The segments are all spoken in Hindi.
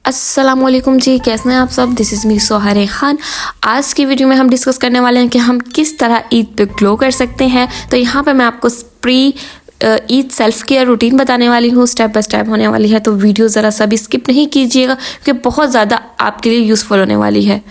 अस्सलामुअलैकुम जी, कैसे हैं आप सब। This is me Soha Rehan. आज की वीडियो में हम डिस्कस करने वाले हैं कि हम किस तरह ईद पे ग्लो कर सकते हैं। तो यहाँ पे मैं आपको pre Eid self care routine बताने वाली हूँ, स्टेप बाय स्टेप होने वाली है। तो वीडियो ज़रा सा भी स्किप नहीं कीजिएगा क्योंकि बहुत ज़्यादा आपके लिए यूज़फुल होने वाली है।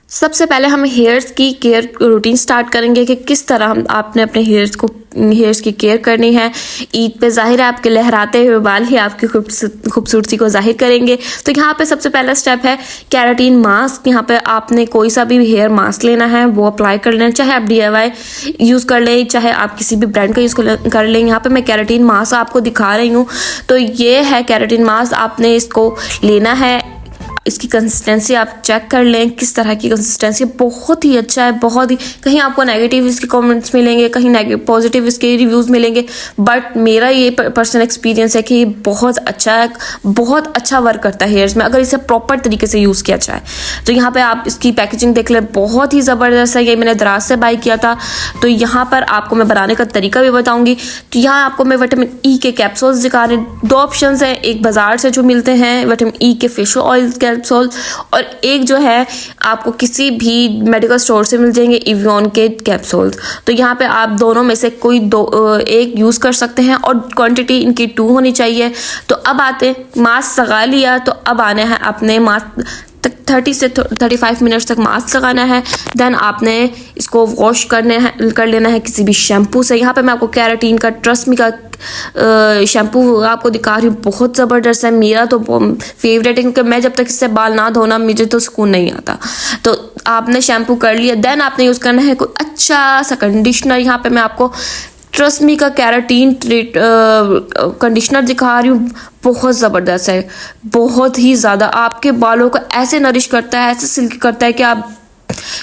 सबसे पहले हम हेयर्स की केयर रूटीन स्टार्ट करेंगे कि किस तरह आपने अपने हेयर्स की केयर करनी है। ईद पे जाहिर है आपके लहराते हुए बाल ही आपकी खूबसूरती को जाहिर करेंगे। तो यहाँ पे सबसे पहला स्टेप है केराटिन मास्क। यहाँ पे आपने कोई सा भी हेयर मास्क लेना है, वो अप्लाई कर लेना, चाहे आप DIY यूज़ कर लें, चाहे आप किसी भी ब्रांड का यूज़ कर लें। यहाँ पे मैं केराटिन मास्क आपको दिखा रही हूँ। तो ये है केराटिन मास्क, आपने इसको लेना है। इसकी कंसिस्टेंसी आप चेक कर लें किस तरह की कंसिस्टेंसी। बहुत ही अच्छा है, बहुत ही। कहीं आपको नेगेटिव इसके कमेंट्स मिलेंगे, कहीं पॉजिटिव इसके रिव्यूज़ मिलेंगे, बट मेरा ये पर्सनल एक्सपीरियंस है कि ये बहुत अच्छा है, बहुत अच्छा वर्क करता है हेयर्स में अगर इसे प्रॉपर तरीके से यूज़ किया जाए। तो यहाँ पे आप इसकी पैकेजिंग देख लें, बहुत ही ज़बरदस्त है। ये मैंने दराज से बाई किया था। तो यहाँ पर आपको मैं बनाने का तरीका भी बताऊँगी। तो यहाँ आपको मैं विटामिन E के कैप्सूल्स दिखा रही हूँ। 2 ऑप्शन हैं, एक बाज़ार से जो मिलते हैं विटामिन E के फेशियल ऑयल कैप्सूल, और एक जो है आपको किसी भी मेडिकल स्टोर से मिल जाएंगे इवियन के कैप्सूल्स। तो यहाँ पे आप दोनों में से कोई एक यूज़ कर सकते हैं और क्वांटिटी इनकी 2 होनी चाहिए। तो अब आते मास्क लगा लिया, तो अब आने हैं अपने मास्क 30 से 35 मिनट्स तक मास्क लगाना है। देन आपने इसको वॉश कर लेना है किसी भी शैम्पू से। यहाँ पे मैं आपको केराटिन का ट्रस्ट मी का शैम्पू आपको दिखा रही हूँ, बहुत ज़बरदस्त है। मेरा तो फेवरेट है क्योंकि मैं जब तक इससे बाल ना धोना मुझे तो सुकून नहीं आता। तो आपने शैम्पू कर लिया, देन आपने यूज़ करना है कोई अच्छा सा कंडीशनर। यहाँ पे मैं आपको ट्रस्ट मी का केराटिन कंडीशनर दिखा रही हूँ, बहुत ज़बरदस्त है, बहुत ही ज़्यादा। आपके बालों को ऐसे नरिश करता है, ऐसे सिल्की करता है कि आप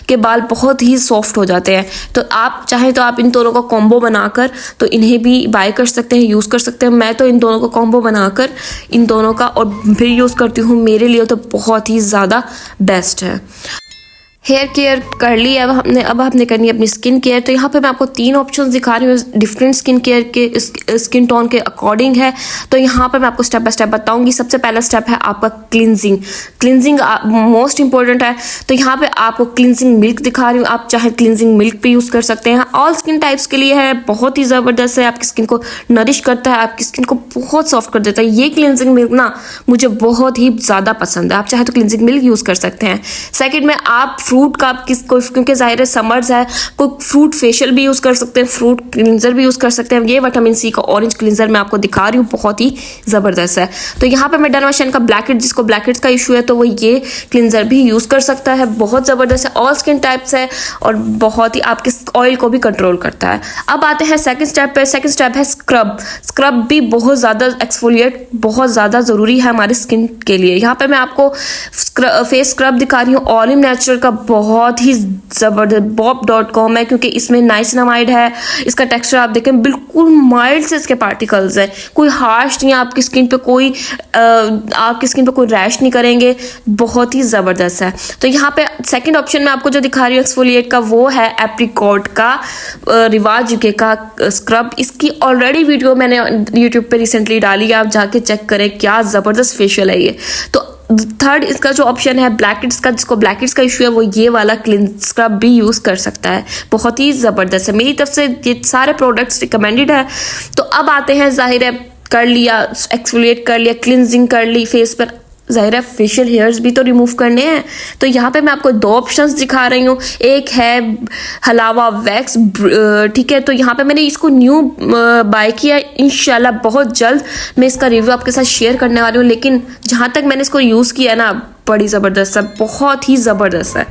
के बाल बहुत ही सॉफ्ट हो जाते हैं। तो आप चाहें तो आप इन दोनों का कॉम्बो बनाकर तो इन्हें भी बाय कर सकते हैं, यूज़ कर सकते हैं। मैं तो इन दोनों का कॉम्बो बनाकर इन दोनों का और फिर यूज़ करती हूँ। मेरे लिए तो बहुत ही ज़्यादा बेस्ट है। हेयर केयर कर ली, अब हमने करनी है अपनी स्किन केयर। तो यहाँ पे मैं आपको 3 ऑप्शंस दिखा रही हूँ, डिफरेंट स्किन केयर के स्किन टोन के अकॉर्डिंग है। तो यहाँ पर मैं आपको स्टेप बाय स्टेप बताऊंगी। सबसे पहला स्टेप है आपका क्लिनजिंग मोस्ट इंपॉर्टेंट है। तो यहाँ पे आपको क्लिनजिंग मिल्क दिखा रही हूँ, आप चाहे क्लिनजिंग मिल्क भी यूज़ कर सकते हैं। ऑल स्किन टाइप्स के लिए है, बहुत ही ज़बरदस्त है, आपकी स्किन को नरिश करता है, आपकी स्किन को बहुत सॉफ्ट कर देता है। ये क्लिनजिंग मिल्क ना मुझे बहुत ही ज़्यादा पसंद है, आप चाहे तो क्लिनजिंग मिल्क यूज़ कर सकते हैं। सेकेंड में आप फ्रूट का क्योंकि जाहिर है समर्स है, कोई फ्रूट फेशियल भी यूज़ कर सकते हैं, फ्रूट क्लींजर भी यूज़ कर सकते हैं। ये विटामिन C का ऑरेंज क्लींजर मैं आपको दिखा रही हूँ, बहुत ही ज़बरदस्त है। तो यहाँ पे मैं डर्माशन का ब्लैकहेड, जिसको ब्लैकहेड्स का इशू है, तो वो ये क्लींजर भी यूज़ कर सकता है, बहुत ज़बरदस्त है। ऑल स्किन टाइप्स है और बहुत ही आपके ऑयल को भी कंट्रोल करता है। अब आते हैं सेकेंड स्टेप पे। सेकेंड स्टेप है स्क्रब भी बहुत ज़्यादा एक्सफोलिएट बहुत ज़्यादा ज़रूरी है हमारी स्किन के लिए। यहाँ पे मैं आपको फेस स्क्रब दिखा रही हूँ, ऑलिव नेचुरल का, बहुत ही ज़बरदस्त, bob.com है, क्योंकि इसमें नाइसिनामाइड है। इसका टेक्सचर आप देखें, बिल्कुल माइल्ड से इसके पार्टिकल्स हैं, कोई हार्श नहीं है आपकी स्किन पे, आपकी स्किन पे कोई रैश नहीं करेंगे, बहुत ही ज़बरदस्त है। तो यहाँ पे सेकंड ऑप्शन में आपको जो दिखा रही हूँ एक्सफोलिएट का, वो है एप्रिकॉट का रिवाज यूके का स्क्रब। इसकी ऑलरेडी वीडियो मैंने यूट्यूब पे रिसेंटली डाली है, आप जाके चेक करें, क्या ज़बरदस्त फेशियल है ये। तो थर्ड इसका जो ऑप्शन है ब्लैकहेड्स का, जिसको ब्लैकहेड्स का इशू है, वो ये वाला क्लीन स्क्रब भी यूज़ कर सकता है, बहुत ही ज़बरदस्त है। मेरी तरफ से ये सारे प्रोडक्ट्स रिकमेंडेड है। तो अब आते हैं, जाहिर है कर लिया एक्सफोलिएट, कर लिया क्लिनजिंग, कर ली फेस पर, ज़ाहिर है फेशियल हेयर्स भी तो रिमूव करने हैं। तो यहाँ पे मैं आपको 2 ऑप्शंस दिखा रही हूँ, एक है हलावा वैक्स, ठीक है। तो यहाँ पे मैंने इसको न्यू बाय किया, इंशाल्लाह बहुत जल्द मैं इसका रिव्यू आपके साथ शेयर करने वाली हूँ। लेकिन जहाँ तक मैंने इसको यूज़ किया ना, बड़ी ज़बरदस्त है, बहुत ही ज़बरदस्त है।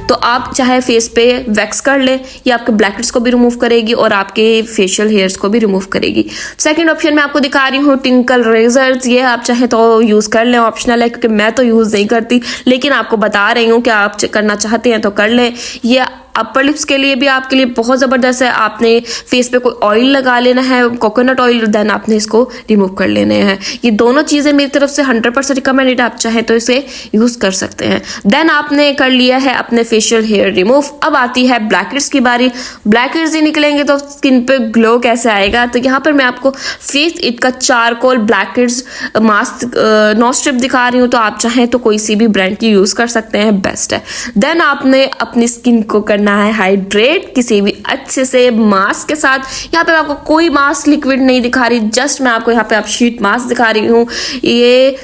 तो आप चाहे फेस पे वैक्स कर ले, ये आपके ब्लैकहेड्स को भी रिमूव करेगी और आपके फेशियल हेयर्स को भी रिमूव करेगी। सेकंड ऑप्शन में आपको दिखा रही हूँ टिंकल रेजर्स, ये आप चाहे तो यूज़ कर लें, ऑप्शनल है, क्योंकि मैं तो यूज़ नहीं करती, लेकिन आपको बता रही हूँ कि आप करना चाहते हैं तो कर लें। ये अपर लिप्स के लिए भी आपके लिए बहुत ज़बरदस्त है। आपने फेस पे कोई ऑयल लगा लेना है, कोकोनट ऑयल, देन आपने इसको रिमूव कर लेने हैं। ये दोनों चीज़ें मेरी तरफ से 100% रिकमेंडेड, आप चाहें तो इसे यूज़ कर सकते हैं। देन आपने कर लिया है अपने फेशियल हेयर रिमूव। अब आती है ब्लैक हेड्स की बारी। ब्लैक हेड्स ही निकलेंगे तो स्किन पे ग्लो कैसे आएगा? तो यहाँ पर मैं आपको फेस इट का charcoal black heads mask notch strip दिखा रही हूँ, तो आप चाहें तो कोई सी भी ब्रांड की यूज़ कर सकते हैं, बेस्ट है। देन आपने अपनी स्किन को करना है हाइड्रेट किसी भी अच्छे से मास्क के साथ। यहाँ पे मैं आपको कोई मास्क लिक्विड नहीं दिखा रही, जस्ट मैं आपको यहाँ पे आप शीट मास्क दिखा रही हूँ। ये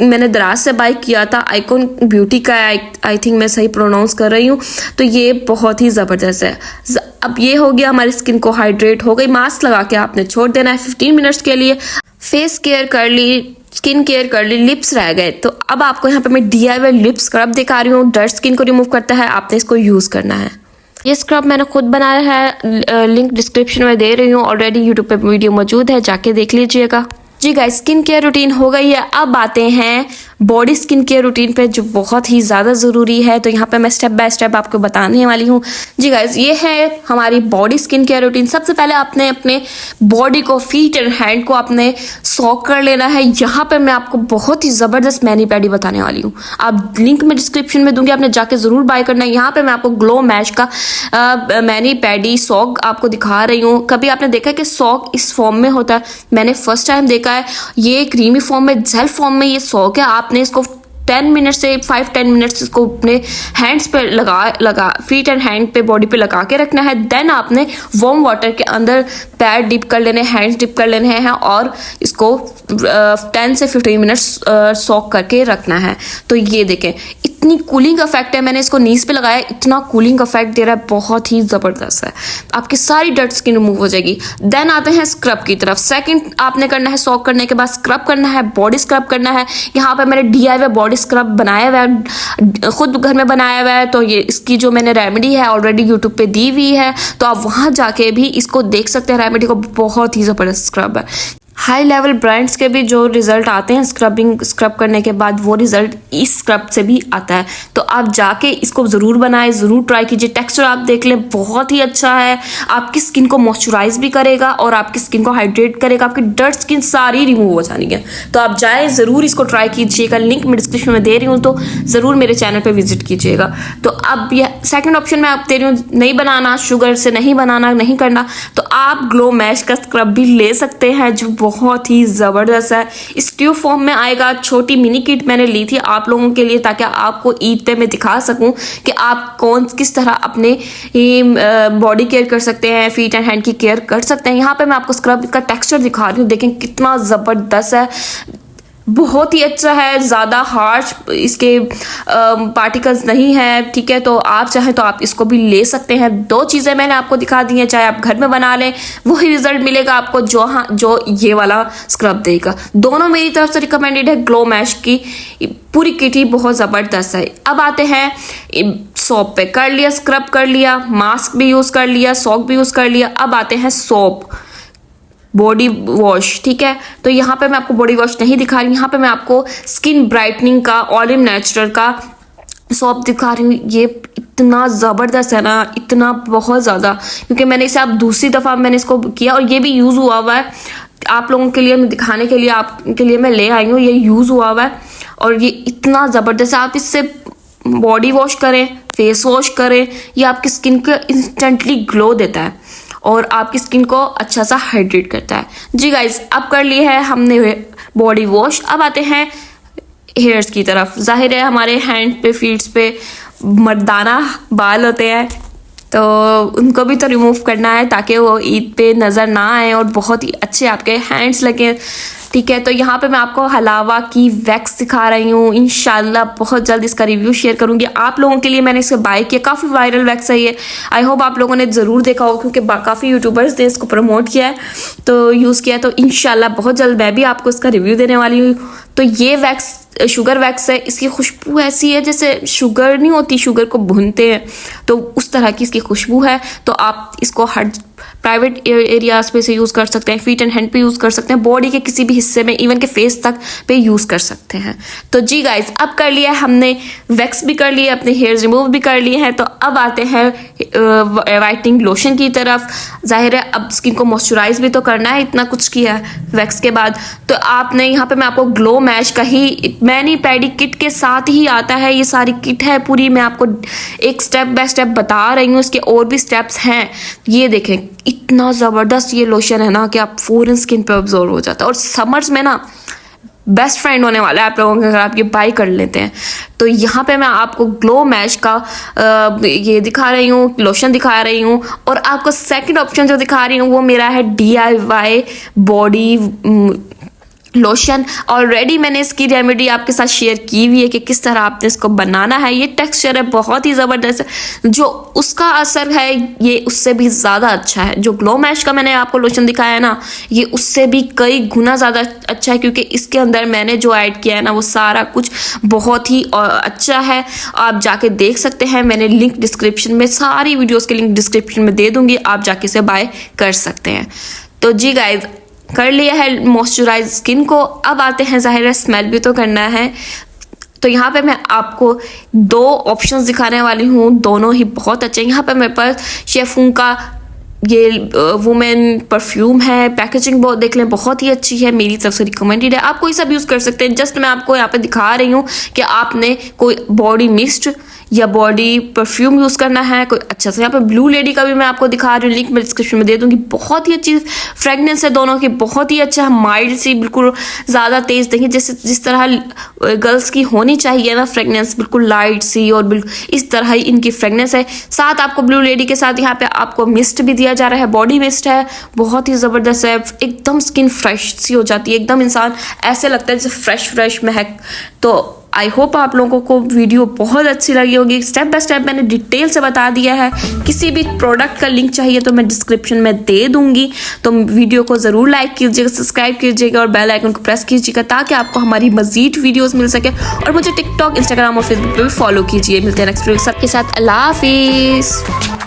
मैंने दराज से बाय किया था, आइकॉन ब्यूटी का, आई थिंक मैं सही प्रोनाउंस कर रही हूँ। तो ये बहुत ही ज़बरदस्त है। अब ये हो गया, हमारी स्किन को हाइड्रेट हो गई। मास्क लगा के आपने छोड़ देना है 15 मिनट्स के लिए। फेस केयर कर ली, स्किन केयर कर ली, लिप्स रह गए। तो अब आपको यहाँ पे मैं DIY लिप स्क्रब दिखा रही हूँ। डर्ट स्किन को रिमूव करता है, आपने इसको यूज़ करना है। ये स्क्रब मैंने खुद बनाया है, लिंक डिस्क्रिप्शन में दे रही हूँ। ऑलरेडी यूट्यूब पे वीडियो मौजूद है, जाके देख लीजिएगा। जी गाइस, स्किन केयर रूटीन हो गई है। अब आते हैं बॉडी स्किन केयर रूटीन पे, जो बहुत ही ज़्यादा ज़रूरी है। तो यहाँ पे मैं स्टेप बाय स्टेप आपको बताने वाली हूँ। जी गाइस, ये है हमारी बॉडी स्किन केयर रूटीन। सबसे पहले आपने अपने बॉडी को, फीट एंड हैंड को आपने सॉक कर लेना है। यहाँ पे मैं आपको बहुत ही ज़बरदस्त मैनी पैडी बताने वाली हूँ। आप लिंक में डिस्क्रिप्शन में दूंगी, आपने जाके ज़रूर बाय करना है। यहाँ पे मैं आपको ग्लो मैश का मैनी पैडी सॉक आपको दिखा रही हूँ। कभी आपने देखा है कि सॉक इस फॉर्म में होता है? मैंने फर्स्ट टाइम देखा है। ये क्रीमी फॉर्म में, जेल फॉर्म में ये सॉक है। आपने इसको 10 मिनट से 5-10 मिनट्स इसको अपने हैंड्स पे लगा फीट एंड हैंड पे, बॉडी पे लगा के रखना है। देन आपने वार्म वाटर के अंदर पैर डिप कर लेने, हैंड्स डिप कर लेने हैं और इसको 10 से 15 मिनट्स सॉक करके रखना है। तो ये देखें, इतनी कूलिंग इफेक्ट है। मैंने इसको नीज पे लगाया, इतना कूलिंग इफेक्ट दे रहा है, बहुत ही ज़बरदस्त है। आपकी सारी डर्ट स्किन रिमूव हो जाएगी। देन आते हैं स्क्रब की तरफ। सेकंड आपने करना है, सॉक करने के बाद स्क्रब करना है, बॉडी स्क्रब करना है। यहाँ पे मैंने DIY बॉडी स्क्रब बनाया हुआ है, खुद घर में बनाया हुआ है। तो ये इसकी जो मैंने रेमेडी है ऑलरेडी यूट्यूब पे दी हुई है, तो आप वहाँ जाके भी इसको देख सकते हैं। रेमेडी को बहुत ही ज़बरदस्त स्क्रब है। हाई लेवल ब्रांड्स के भी जो रिजल्ट आते हैं स्क्रब करने के बाद, वो रिजल्ट इस स्क्रब से भी आता है। तो आप जाके इसको ज़रूर बनाएं, ज़रूर ट्राई कीजिए। टेक्सचर आप देख लें, बहुत ही अच्छा है। आपकी स्किन को मॉइस्चराइज भी करेगा और आपकी स्किन को हाइड्रेट करेगा। आपकी डर्ट स्किन सारी रिमूव हो जानी है। तो आप जाए ज़रूर इसको ट्राई कीजिएगा। लिंक मैं डिस्क्रिप्शन में दे रही हूँ, तो ज़रूर मेरे चैनल पर विजिट कीजिएगा। तो अब यह सेकेंड ऑप्शन मैं आप दे रही हूँ, नहीं बनाना, शुगर से नहीं बनाना, नहीं करना, तो आप ग्लो मैश का स्क्रब भी ले सकते हैं, जो बहुत ही ज़बरदस्त है। इस ट्यूब फॉर्म में आएगा। छोटी मिनी किट मैंने ली थी आप लोगों के लिए, ताकि आपको ईद पे मैं दिखा सकूं कि आप किस तरह अपने बॉडी केयर कर सकते हैं, फीट एंड हैंड की केयर कर सकते हैं। यहाँ पे मैं आपको स्क्रब का टेक्सचर दिखा रही हूँ, देखें कितना ज़बरदस्त है, बहुत ही अच्छा है। ज़्यादा हार्श इसके पार्टिकल्स नहीं है, ठीक है। तो आप चाहें तो आप इसको भी ले सकते हैं। 2 चीज़ें मैंने आपको दिखा दी हैं, चाहे आप घर में बना लें, वही रिजल्ट मिलेगा आपको जो ये वाला स्क्रब देगा। दोनों मेरी तरफ से रिकमेंडेड है। ग्लो मैश की पूरी किट ही बहुत ज़बरदस्त है। अब आते हैं सोप पे। कर लिया स्क्रब, कर लिया मास्क भी यूज़ कर लिया, सॉक भी यूज़ कर लिया। अब आते हैं सोप, बॉडी वॉश, ठीक है। तो यहाँ पे मैं आपको बॉडी वॉश नहीं दिखा रही, यहाँ पे मैं आपको स्किन ब्राइटनिंग का ऑलिव नेचुरल का सोप दिखा रही हूँ। ये इतना ज़बरदस्त है ना, इतना बहुत ज़्यादा, क्योंकि मैंने इसे अब दूसरी दफ़ा मैंने इसको किया और ये भी यूज़ हुआ हुआ है। आप लोगों के लिए दिखाने के लिए, आपके लिए मैं ले आई हूँ। ये यूज़ हुआ हुआ है और ये इतना ज़बरदस्त है। आप इससे बॉडी वॉश करें, फेस वॉश करें, ये आपकी स्किन को इंस्टेंटली ग्लो देता है और आपकी स्किन को अच्छा सा हाइड्रेट करता है। जी गाइज, अब कर लिए है हमने बॉडी वॉश। अब आते हैं हेयर्स की तरफ। जाहिर है हमारे हैंड पे, फीट्स पे मर्दाना बाल होते हैं, तो उनको भी तो रिमूव करना है ताकि वो ईद पे नज़र ना आए और बहुत ही अच्छे आपके हैंड्स लगे, ठीक है। तो यहाँ पे मैं आपको हलावा की वैक्स दिखा रही हूँ। इंशाल्लाह बहुत जल्द इसका रिव्यू शेयर करूँगी आप लोगों के लिए। मैंने इसको बाय किया, काफ़ी वायरल वैक्स है ये। आई होप आप लोगों ने ज़रूर देखा हो, क्योंकि काफ़ी यूट्यूबर्स ने इसको प्रमोट किया है, तो यूज़ किया है। तो इंशाल्लाह बहुत जल्द मैं भी आपको इसका रिव्यू देने वाली हूँ। तो ये वैक्स शुगर वैक्स है। इसकी खुशबू ऐसी है जैसे शुगर नहीं होती, शुगर को भूनते हैं, तो उस तरह की इसकी खुशबू है। तो आप इसको हर प्राइवेट एरियाज पे से यूज़ कर सकते हैं, फीट एंड हैंड पे यूज़ कर सकते हैं, बॉडी के किसी भी हिस्से में, इवन के फेस तक पे यूज़ कर सकते हैं। तो जी गाइज, अब कर लिया है हमने वैक्स भी कर लिए, अपने हेयर्स रिमूव भी कर लिए हैं, तो अब आते हैं वाइटनिंग लोशन की तरफ। जाहिर है अब स्किन को मॉइस्चराइज भी तो करना है, इतना कुछ किया है वैक्स के बाद। तो आपने यहाँ पे मैं आपको ग्लो मैश का ही मैनी पैडी किट के साथ ही आता है, ये सारी किट है पूरी, मैं आपको एक स्टेप बाय स्टेप बता रही हूँ, इसके और भी स्टेप्स हैं। ये देखें इतना ज़बरदस्त ये लोशन है ना कि आप फौरन स्किन पे ऑब्जर्व हो जाता है, और समर्स में ना बेस्ट फ्रेंड होने वाला है आप लोगों के अगर आप ये बाई कर लेते हैं। तो यहाँ पे मैं आपको ग्लो मैश का ये दिखा रही हूँ, लोशन दिखा रही हूँ, और आपको सेकंड ऑप्शन जो दिखा रही हूँ वो मेरा है DIY बॉडी लोशन। ऑलरेडी मैंने इसकी रेमेडी आपके साथ शेयर की हुई है कि किस तरह आपने इसको बनाना है। ये टेक्सचर है बहुत ही ज़बरदस्त है, जो उसका असर है ये उससे भी ज़्यादा अच्छा है। जो ग्लो मैश का मैंने आपको लोशन दिखाया है ना, ये उससे भी कई गुना ज़्यादा अच्छा है, क्योंकि इसके अंदर मैंने जो ऐड किया है ना वो सारा कुछ बहुत ही अच्छा है। आप जाके देख सकते हैं, मैंने लिंक डिस्क्रिप्शन में, सारी वीडियोज़ के लिंक डिस्क्रिप्शन में दे दूँगी, आप जाके इसे बाय कर सकते हैं। तो जी गाइज, कर लिया है मॉइस्चराइज स्किन को, अब आते हैं जाहिर है स्मेल भी तो करना है। तो यहाँ पे मैं आपको 2 ऑप्शंस दिखाने वाली हूँ, दोनों ही बहुत अच्छे हैं। यहाँ पे मेरे पास शेफून का ये वुमेन परफ्यूम है, पैकेजिंग बहुत देख लें बहुत ही अच्छी है, मेरी तरफ से रिकमेंडेड है, आप कोई सा भी यूज़ कर सकते हैं। जस्ट मैं आपको यहाँ पे दिखा रही हूँ कि आपने कोई बॉडी मिस्ट या बॉडी परफ्यूम यूज़ करना है कोई अच्छा सा। यहाँ पे ब्लू लेडी का भी मैं आपको दिखा रही हूँ, लिंक मैं डिस्क्रिप्शन में दे दूँगी। बहुत ही अच्छी फ्रेगनेंस है दोनों की, बहुत ही अच्छा, माइल्ड सी, बिल्कुल ज़्यादा तेज़ देखिए जैसे जिस तरह गर्ल्स की होनी चाहिए ना फ्रेगनेंस, बिल्कुल लाइट सी, और बिल्कुल इस तरह ही इनकी फ्रेगनेंस है। साथ आपको ब्लू लेडी के साथ यहाँ पे आपको मिस्ट भी दिया जा रहा है, बॉडी मिस्ट है, बहुत ही ज़बरदस्त है, एकदम स्किन फ्रेश सी हो जाती है, एकदम इंसान ऐसे लगता है जैसे फ्रेश महक। तो आई होप आप लोगों को वीडियो बहुत अच्छी लगी होगी। स्टेप बाय स्टेप मैंने डिटेल से बता दिया है। किसी भी प्रोडक्ट का लिंक चाहिए तो मैं डिस्क्रिप्शन में दे दूंगी। तो वीडियो को ज़रूर लाइक कीजिएगा, सब्सक्राइब कीजिएगा और बेल आइकन को प्रेस कीजिएगा ताकि आपको हमारी मजीद वीडियोस मिल सके। और मुझे टिकटॉक, इंस्टाग्राम और फेसबुक पे भी फॉलो कीजिए। मिलते हैं नेक्स्ट वीडियो सबके साथ। अल्लाह हाफिज़।